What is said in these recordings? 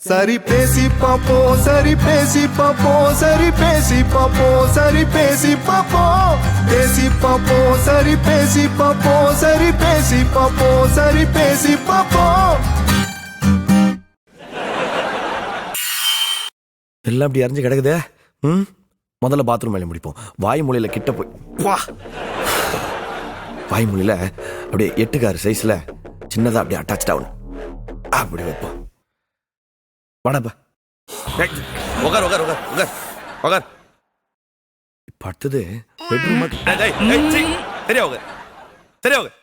சரி பேசி பாப்போம், சரி பேசி பாப்போம், சரி பேசி பாப்போம், சரி பேசி பாப்போம், பேசி பாப்போம், சரி பேசி பாப்போம், சரி பேசி பாப்போம், சரி பேசி பாப்போம். எல்லாம் அப்படி அறிஞ்சு கிடக்குதே. முதல்ல பாத்ரூம் வேலை முடிப்போம். வாய்மொழியில கிட்ட போய் வாய்மொழியில அப்படியே 8 சைஸ்ல சின்னதா அப்படியே அட்டாச் ஆகணும். அப்படி வைப்போம். வாடப்பா. உகார் உகார் உகார் உகார் உகார். இப்ப அடுத்தது பெட்ரூம். சரியா உகார், சரியா உகார்.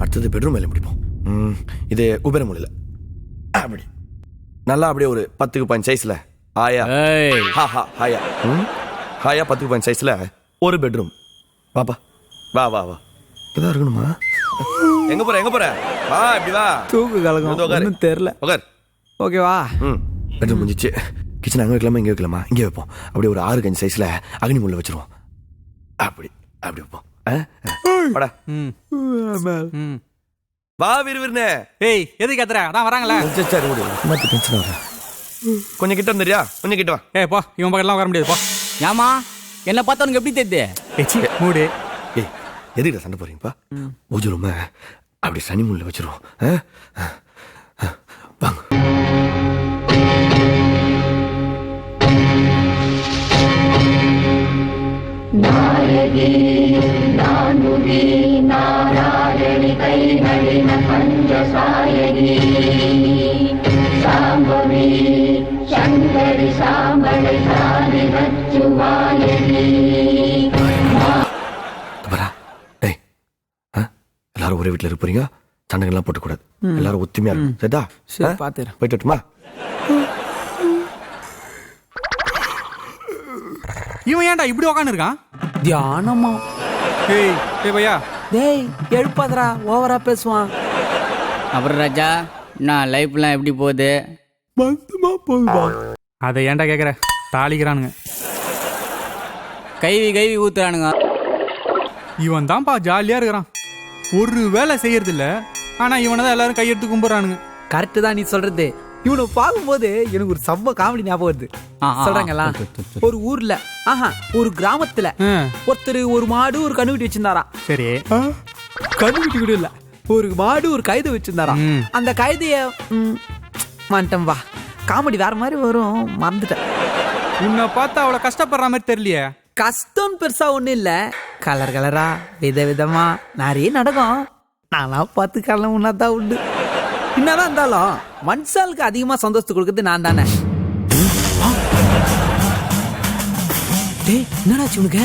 அடுத்தது பெட்ரூம் வேலை முடிப்போம். இது உபேர மொழியில அப்படி நல்லா அப்படியே ஒரு 10 சைஸ்ல ஆயா ஹாயா ஹாயா 10 சைஸ்ல ஒரு பெட்ரூம். வாப்பா வா வா வா. இப்பதான் இருக்கணுமா? எங்க போற எங்க போற? வா இப்படி வா. தூக்கு கலகம் தெரியல. உட்கார். ஓகேவா? பெட்ரூம் முடிஞ்சிச்சு. கிச்சன் அங்கே வைக்கலாமா இங்கே வைக்கலாமா? இங்கே வைப்போம். அப்படியே ஒரு 6 சைஸ்ல அக்னி முள்ள வச்சிருவோம். அப்படி அப்படி வைப்போம். வாடா. வா விறுவிறுனே. ஏய் எதுக்கு கத்துற? அதான் வராங்களே. சரி ஓடு. மாத்தி டென்ஷன் வர. கொஞ்சம் கிட்ட வந்துறியா? கொஞ்சம் கிட்ட வா. ஏய் போ, இவன் பக்கத்துல வர முடியாது போ. ஏமா என்ன பார்த்தா உனக்கு எப்படி தெரியுது? ஏச்சி மூடு. ஏய் எதுக்கு சண்டை போறீங்கப்பா? பூஜை ரூம அப்படி சனி முள்ள வச்சிருவோம். வாங்க. நாயகி நான்முகி நாராயணி கைநளின பஞ்சசாயகி சாம்பவி சங்கரி சாம்பளை சாரி ரச்சுவாயகி. டேய் எல்லாரும் ஒரே வீட்டுல இருப்பீங்க. சண்டைகள்லாம் போட்டக்கூடாது. எல்லாரும் ஒத்துமையா இருக்கும். சரிதா? சரி பாத்துறேன். போயிட்டு வரட்டுமா? இவன் ஏன்டா இப்படி உக்காந்து இருக்கான்? தியானமா? ஏய் ஏய் பையா. டேய் எழுப்பாதடா, ஓவரா பேசுவான். அப்புறம் ராஜா நான் லைஃப்லாம் எப்படி போகுது? மந்தமா போகுதா? அதை ஏன்டா கேக்குற? தாளிக்கிறானுங்க, கைவி ஊத்துறானுங்க. இவன் தான்ப்பா ஜாலியா இருக்கிறான். ஒரு வேலை செய்யறது இல்ல, ஆனா இவனை தான் எல்லாரும் கையெடுத்து கும்பிடுறானுங்க. கரெக்ட் தான் நீ சொல்றது. இவனை பார்க்கும்போது எனக்கு ஒரு செம்ம காமெடி ஞாபகம் வருது. சொல்றாங்களா, ஒரு ஊர்ல ஒரு கிராமத்துல ஒருத்தர் ஒரு மாடு ஒரு கண்ணுக்குட்டி வச்சிருந்தாராம். சரி, கண்ணுக்குட்டி கூட இல்ல, ஒரு மாடு ஒரு கைதை வச்சிருந்தாராம். அந்த கைதைய மாட்டேன் வா, காமெடி வேற மாதிரி வரும், மறந்துட்டேன். உன்னை பார்த்தா அவ்வளவு கஷ்டப்படுற மாதிரி தெரியலையே. கஷ்டம் பெருசா ஒண்ணு இல்ல, கலர் கலரா விதவிதமா நிறைய நடக்கும். நானா பார்த்து காலம் உன்னாதான் உண்டு. என்னதான் இருந்தாலும் மனுஷாலுக்கு அதிகமா சந்தோஷத்தை கொடுக்கறது நான் தானே. என்னடாச்சு உனக்கு?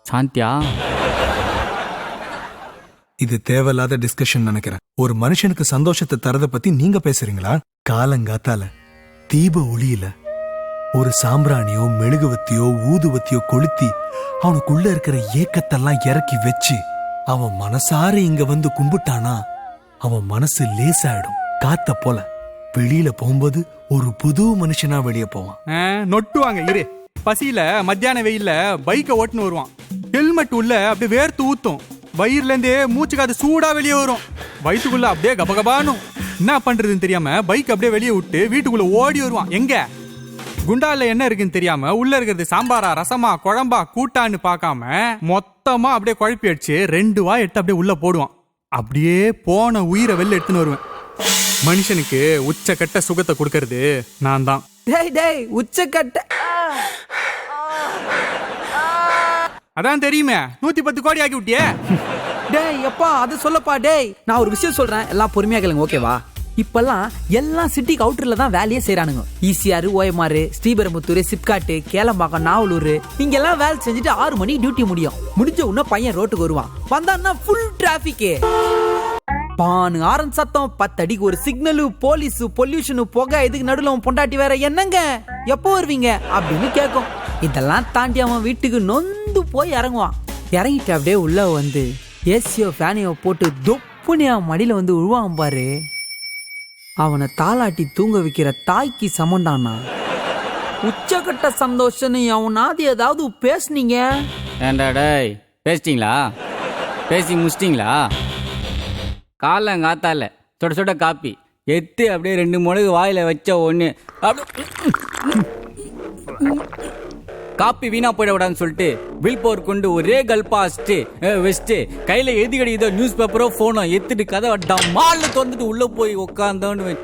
சாந்தியா, இது தேவையில்லாத டிஸ்கஷன் நினைக்கிறேன். ஒரு மனுஷனுக்கு சந்தோஷத்தை தரத பத்தி நீங்க பேசுறீங்களா? காலங்காத்தால தீப ஒளியில ஒரு சாம்பிராணியோ மெழுகுவத்தியோ ஊதுவத்தியோ கொளுத்தி அவனுக்குள்ள இருக்கிற ஏக்கத்தெல்லாம் இறக்கி வச்சு அவன் மனசார இங்க வந்து கும்பிட்டானா அவன் மனசு லேசாயிடும். காத்த போல வெளியில போகும்போது ஒரு புது மனுஷனா வெளியே போவான். நொட்டுவாங்க இரு. பசியில மத்தியான வெயில்ல பைக்கை ஓட்டுன்னு வருவான். ஹெல்மெட் உள்ள அப்படியே வேர்த்து ஊத்தும். வயிறுல இருந்தே மூச்சு காத்து சூடா வெளியே வரும். வயிற்றுக்குள்ள அப்படியே கபகபானும். என்ன பண்றதுன்னு தெரியாம பைக் அப்படியே வெளியே விட்டு வீட்டுக்குள்ள ஓடி வருவான். எங்க குண்டால என்ன இருக்குன்னு தெரியாம உள்ள இருக்கிறது சாம்பாரா ரசமா குழம்பா கூட்டான்னு பார்க்காம மொத்தமா அப்படியே குழப்பி அடிச்சு 2 வாய் எடுத்து அப்படியே உள்ள போடுவான். அப்படியே போன உயிரை வெளில எடுத்துன்னு வருவேன். மனுஷனுக்கு உச்சக்கட்ட சுகத்தை கொடுக்கறது நான் தான். டேய் உச்சக்கட்ட அதான் தெரியுமே, 110 கோடி ஆக்கி விட்டியே. டேய் எப்பா அது சொல்லப்பா. டேய் நான் ஒரு விஷயம் சொல்றேன், எல்லாம் பொறுமையா கேளுங்க ஓகேவா? இப்பெல்லாம் எல்லாம் சிட்டிக்கு அவுட்டர்ல தான் வேலையே செய்யறானுங்க. ஈசிஆர், ஓஎம்ஆர், ஸ்ரீபெரும்புத்தூர், சிப்காட்டு, கேளம்பாக்கம், நாவலூர் இங்கெல்லாம் வேலை செஞ்சுட்டு 6 மணிக்கு டியூட்டி முடிஞ்ச உடனே பையன் ரோட்டுக்கு வருவான். வந்தான்னா ஃபுல் டிராபிக், பானு ஆரன் சத்தம், 10 அடிக்கு ஒரு சிக்னலு, போலீஸ், பொல்யூஷனு, புகை, இதுக்கு நடுவில் பொண்டாட்டி வேற என்னங்க எப்போ வருவீங்க அப்படின்னு கேட்கும். இதெல்லாம் தாண்டி அவன் வீட்டுக்கு நொந்து போய் இறங்குவான். இறங்கிட்டு அப்படியே உள்ள வந்து ஏசியோ ஃபேனையோ போட்டு தொப்புனி அவன் மடியில வந்து உழுவான் பாரு. அவனை தாளாட்டி தூங்க வைக்கிற தாய்க்கு சமண்டானா. உச்சக்கட்ட சந்தோஷம். அவனாவது ஏதாவது பேசுனீங்க? ஏண்டா டேய், பேசிட்டீங்களா? பேசி முடிச்சிட்டீங்களா? காலங்காத்தால சுட சுட காப்பி எத்து அப்படியே 2 முழுகு வாயில வச்ச ஒன்று அப்படி காப்பி வீணா போயிடக்கூடாதுன்னு சொல்லிட்டு வில் பவர் கொண்டு ஒரே கல்பா வச்சுட்டு கையில எது கிடைக்குதோ நியூஸ் பேப்பரோ போனோ எத்துட்டு கதை மால்ல திறந்துட்டு உள்ள போய் உட்காந்தோன்னு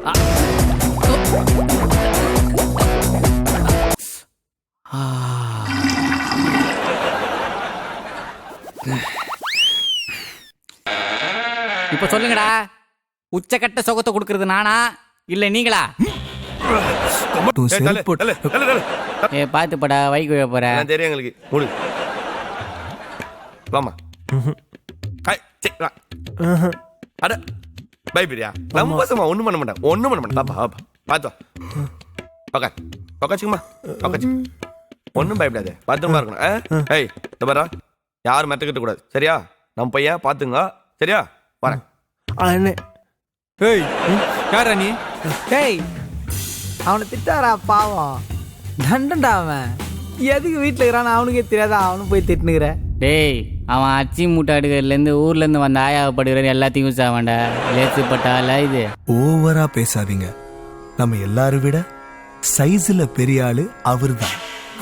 இப்ப சொல்லுங்கடா உச்சக்கட்ட சுகத்தை கொடுக்கறது நானா இல்ல நீங்களா? பாத்து படா வைக்க போற தெரியும் எங்களுக்கு முடி வாமா அட பயப்பிடியா நம்ம பசமா ஒண்ணும் பண்ண மாட்டேன் பாப்பா பாப்பா பாத்தோ பக்கா பக்காச்சுக்குமா பக்காச்சு ஒன்றும் பயப்படாது பத்திரமா இருக்கணும். ஏய் இந்த பாரா யாரும் மெட்டக்கிட்ட கூடாது சரியா? நம்ம பையன் பாத்துங்க சரியா? வரேன். ஏய் யாரா நீ? டேய் அவனை திட்டாரா பாவம், தண்டன்டா அவன். எதுக்கு வீட்டில் இருக்கிறான்னு அவனுக்கே தெரியாதா, அவனு போய் திட்டுனுக்கிற. டேய் அவன் அச்சி மூட்டை அடுக்கிறதுலேருந்து ஊர்லேருந்து வந்த ஆயாவப்படுகிற எல்லாத்தையும் யூஸ் ஆவான்டா. லேசுப்பட்டால இது ஓவரா பேசாதீங்க. நம்ம எல்லாரும் விட சைஸ்ல பெரிய ஆளு அவரு தான்.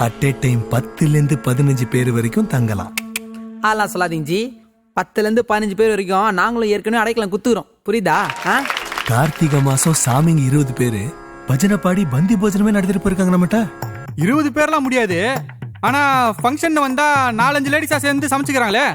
அட் ஏ டைம் 10 to 15 பேர் வரைக்கும் தங்கலாம். அதெல்லாம் சொல்லாதீங்க ஜி. 10 to 15 பேர் வரைக்கும் நாங்களும் ஏற்கனவே அடைக்கலாம் குத்துக்கிறோம், புரியுதா? கார்த்திகை மாசம் சாமிங்க 20 பேரு பஜனை பாடி பந்தி போஜனமே நடத்திட்டு போயிருக்காங்க நம்மகிட்ட. 20 பேர்லாம் முடியாது, ஆனா ஃபங்க்ஷன் வந்தா 4-5 லேடிஸா சேர்ந்து சமைச்சுக்கிறாங்களே.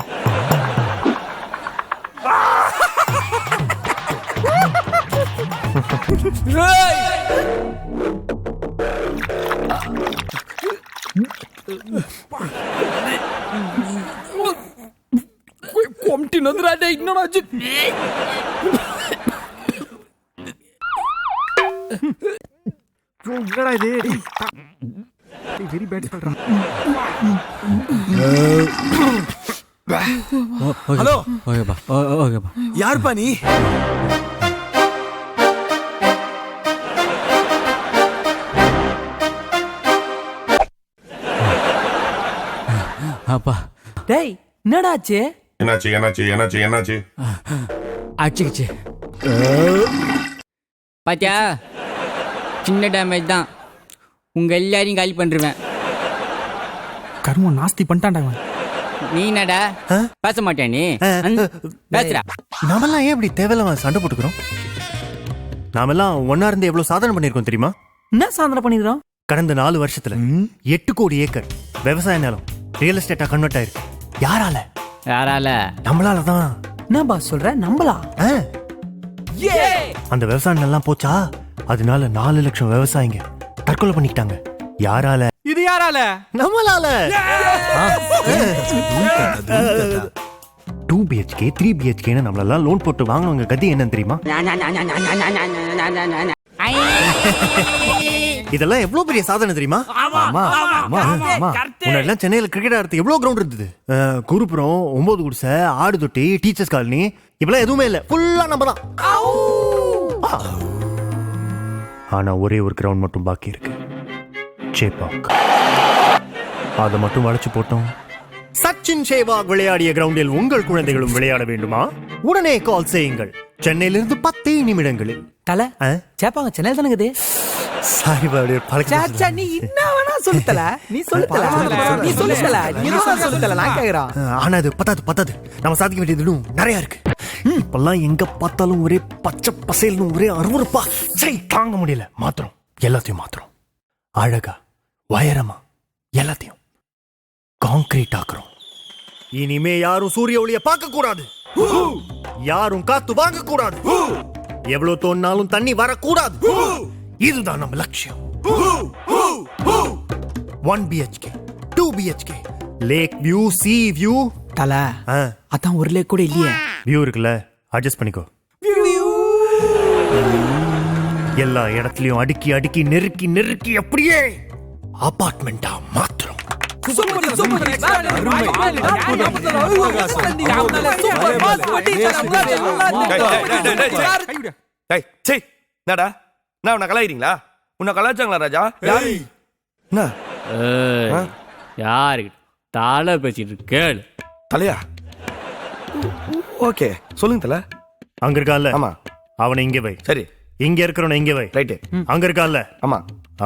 ஹலோ ஓகேப்பா ஓகேப்பா. யாருப்பா நீ? அப்பா டேய் என்னடாச்சு? என்னாச்சு அடிச்சுக்கிச்சு. பாத்தியா, சின்ன டேமேஜ் தான், உங்க எல்லாரையும் காலி பண்ணிருவேன். கர்மம் நாஸ்தி பண்ணிட்டான்டா அவன். நீ என்னடா பேச மாட்டியா நீ? பேசுறா. நாமெல்லாம் ஏன் இப்படி தேவையில்லாம சண்டை போட்டுக்கிறோம்? நாமெல்லாம் ஒன்னா இருந்து எவ்வளவு சாதனை பண்ணிருக்கோம் தெரியுமா? என்ன சாதனை பண்ணிக்கிறோம்? கடந்த 4 வருஷத்துல 8 கோடி ஏக்கர் விவசாய நிலம் ரியல் எஸ்டேட்டா கன்வெர்ட் ஆயிருக்கு. யாரால? யாரால? நம்மளாலதான். என்ன பாஸ் சொல்ற? நம்பலா? அந்த விவசாயம் எல்லாம் போச்சா, அதனால 4 லட்சம் விவசாயிங்க தற்கொலை பண்ணிக்கிட்டாங்க. யாரால? இது யாரால? நம்மளால. 2 BHK 3 BHK நம்மளெல்லாம் லோன் போட்டு வாங்கினவங்க கதி என்னன்னு தெரியுமா? இதெல்லாம் எவ்வளவு பெரிய சாதனை தெரியுமா? முன்னாடிலாம் சென்னையில கிரிக்கெட் ஆடுறது எவ்வளவு கிரவுண்ட் இருந்தது. குருபுரம், 9 குடிசை, ஆடு தொட்டி, டீச்சர்ஸ் காலனி, இப்பெல்லாம் எதுவுமே இல்ல. ஃபுல்லா நம்ம தான். ஆனா ஒரே ஒரு கிரவுண்ட் மட்டும் பாக்கி இருக்கு, சேப்பாக். அதை மட்டும் வளைச்சு போட்டோம். சச்சின் சேவாக் விளையாடிய கிரவுண்டில் உங்கள் குழந்தைகளும் விளையாட வேண்டுமா? உடனே கால் செய்யுங்கள். சென்னையிலிருந்து 10 நிமிடங்களில். தல சேப்பாங்க சென்னையில் தானே இருக்குது. சாரி, நீ என்ன வேணா சொல்லுத்தல, நீ சொல்லுத்தல, நீ சொல்லுத்தல, நீ சொல்லுத்தல, நான் கேக்குறேன். ஆனா அது பத்தாது. நம்ம சாதிக்க வேண்டியது நிறைய இருக்கு. இப்பெல்லாம் எங்க பார்த்தாலும் ஒரே பச்சை பசேல்னு ஒரே அருவருப்பா. சரி, தாங்க முடியல. மாத்திரம், எல்லாத்தையும் மாத்திரம். அழகா உயரமா எல்லாத்தையும் கான்கிரீட் ஆக்குறோம். இனிமே யாரும் சூரிய ஒளியை பார்க்க கூடாது, யாரும் காத்து வாங்க கூடாது, எவ்வளவு தோணினாலும் தண்ணி வரக்கூடாது. இதுதான் நம்ம லட்சியம். 1 BHK 2 BHK lake view, C view. தல அதான் ஒரு லேக் கூட இல்லையே. வியூ இருக்குல்ல, அட்ஜஸ்ட் பண்ணிக்கோ. எல்லா இடத்துலயும் அடுக்கி அடுக்கி நெருக்கி அப்படியே அபார்ட்மெண்டா மாத்திரம். என்னடா நான் உன்னை கலாயிறீங்களா? உன்னை கலாச்சாங்களா ராஜா? என்ன யாருக்கு தலை பேசிட்டு கேளு. தலையா? ஓகே சொல்லுங்க தல. அங்க இருக்கான்ல ஆமா. அவனை இங்கே வை. சரி. இங்க இருக்கிறவன இங்கே வை. ரைட்டு. அங்க இருக்கான்ல ஆமா.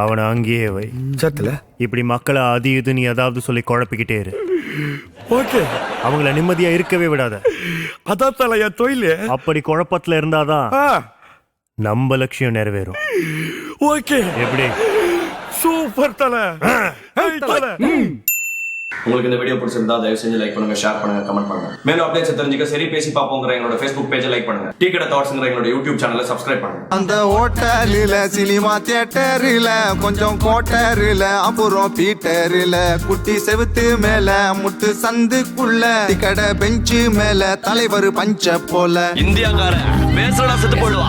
அவனை அங்கேயே வை. சத்துல இப்படி மக்களை அது இதுன்னு ஏதாவது சொல்லி குழப்பிக்கிட்டே இரு. ஓகே. அவங்கள நிம்மதியா இருக்கவே விடாத. அதான் தல என் தொழில். அப்படி குழப்பத்துல இருந்தாதான் நம்ம லட்சியம் நிறைவேறும். ஓகே. எப்படி? சூப்பர் தல. உங்களுக்கு இந்த வீடியோ பிடிச்சிருந்தா தயவு செஞ்சு லைக் பண்ணுங்க, ஷேர் பண்ணுங்க, கமெண்ட் பண்ணுங்க. மேலும் அப்டேட்ஸ் தெரிஞ்சுக்க சரி பேசி பாப்போங்கிற எங்களோட Facebook பேஜை லைக் பண்ணுங்க. டீ கடை தாட்ஸ்ங்கிற எங்களோட YouTube சேனலை சப்ஸ்கிரைப் பண்ணுங்க. அந்த ஹோட்டலில் சினிமா தியேட்டரில் கொஞ்சம் கோட்டரில் அப்புறம் பீட்டரில் குட்டி செவுத்து மேல முட்டு சந்துக்குள்ள கடை பெஞ்சு மேல தலைவர் பஞ்ச போல இந்தியாக்கார பேசலாம் செத்து போடுவா.